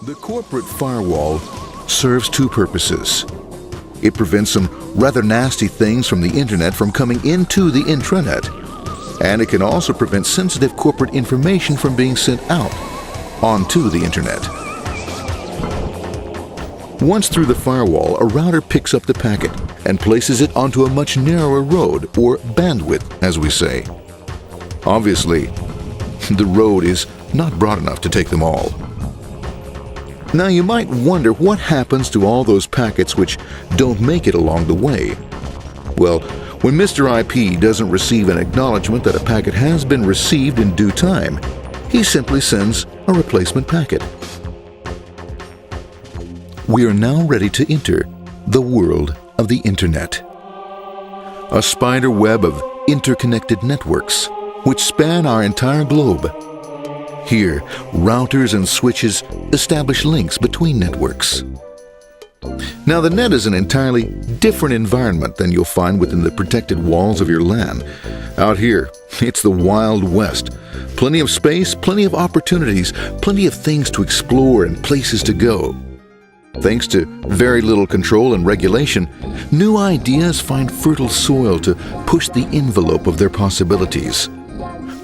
The corporate firewall serves two purposes. It prevents some rather nasty things from the internet from coming into the intranet, and it can also prevent sensitive corporate information from being sent out onto the internet. Once through the firewall, a router picks up the packet and places it onto a much narrower road, or bandwidth, as we say. Obviously, the road is not broad enough to take them all. Now you might wonder what happens to all those packets which don't make it along the way. Well, when Mr. IP doesn't receive an acknowledgement that a packet has been received in due time, he simply sends a replacement packet. We are now ready to enter the world of the Internet. A spider web of interconnected networks which span our entire globe. Here, routers and switches establish links between networks. Now, the net is an entirely different environment than you'll find within the protected walls of your LAN. Out here, it's the Wild West. Plenty of space, plenty of opportunities, plenty of things to explore and places to go. Thanks to very little control and regulation, new ideas find fertile soil to push the envelope of their possibilities.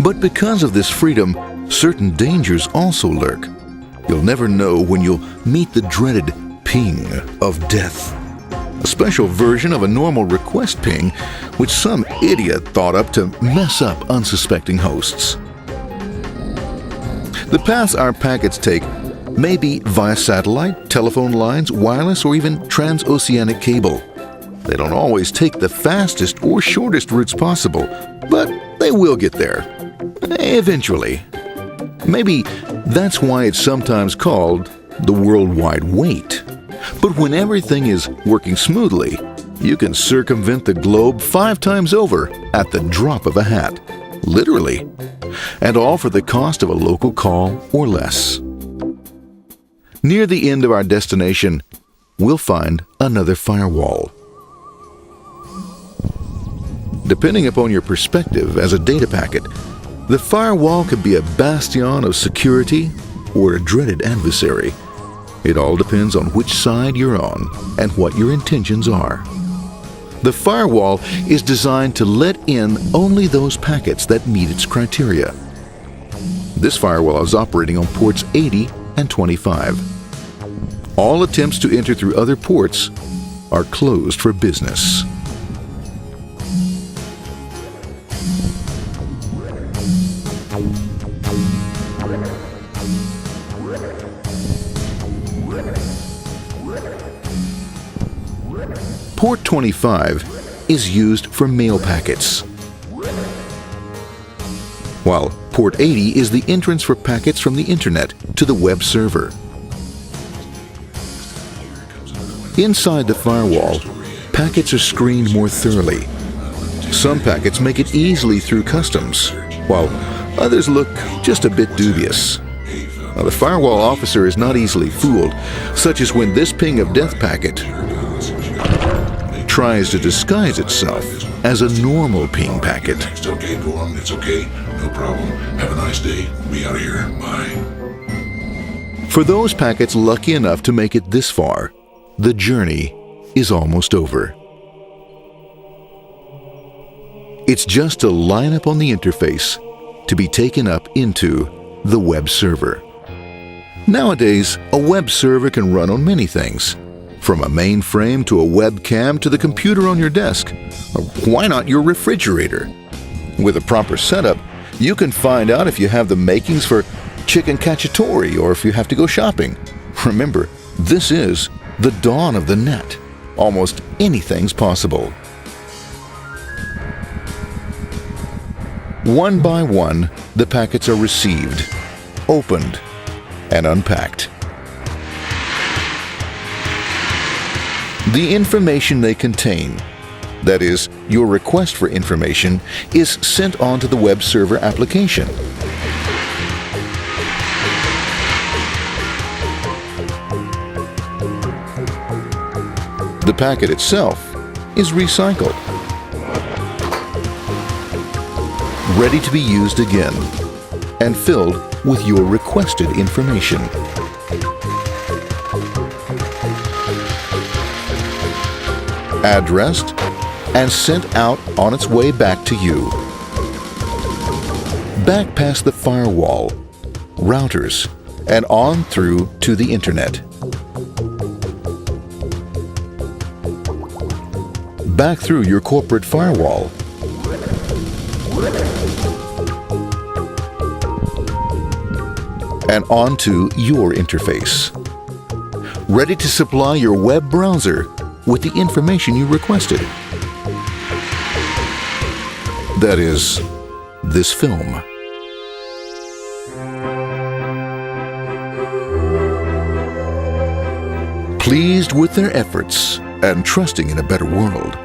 But because of this freedom, certain dangers also lurk. You'll never know when you'll meet the dreaded ping of death. A special version of a normal request ping, which some idiot thought up to mess up unsuspecting hosts. The paths our packets take may be via satellite, telephone lines, wireless, or even transoceanic cable. They don't always take the fastest or shortest routes possible, but they will get there. Eventually. Maybe that's why it's sometimes called the worldwide wait. But when everything is working smoothly, you can circumvent the globe 5 times over at the drop of a hat. Literally. And all for the cost of a local call or less. Near the end of our destination, we'll find another firewall. Depending upon your perspective as a data packet, the firewall could be a bastion of security or a dreaded adversary. It all depends on which side you're on and what your intentions are. The firewall is designed to let in only those packets that meet its criteria. This firewall is operating on ports 80 and 25. All attempts to enter through other ports are closed for business. Port 25 is used for mail packets, while Port 80 is the entrance for packets from the Internet to the web server. Inside the firewall, packets are screened more thoroughly. Some packets make it easily through customs, while others look just a bit dubious. Now, the firewall officer is not easily fooled, such as when this ping of death packet tries to disguise itself as a normal ping packet. It's okay, go on, it's okay, no problem. Have a nice day, be out of here, bye. For those packets lucky enough to make it this far, the journey is almost over. It's just a lineup on the interface to be taken up into the web server. Nowadays, a web server can run on many things, from a mainframe to a webcam to the computer on your desk, or why not your refrigerator? With a proper setup, you can find out if you have the makings for chicken cacciatore or if you have to go shopping. Remember, this is the dawn of the net. Almost anything's possible. One by one, the packets are received, opened, and unpacked. The information they contain, that is, your request for information, is sent on to the web server application. The packet itself is recycled, ready to be used again, and filled with your requested information. addressed, and sent out on its way back to you. Back past the firewall, routers, and on through to the internet. Back through your corporate firewall. And onto your interface. Ready to supply your web browser with the information you requested. That is, this film. Pleased with their efforts and trusting in a better world,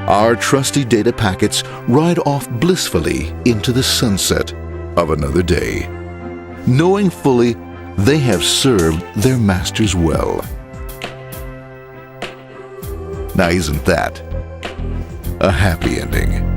our trusty data packets ride off blissfully into the sunset of another day, knowing fully they have served their masters well. Now, isn't that a happy ending?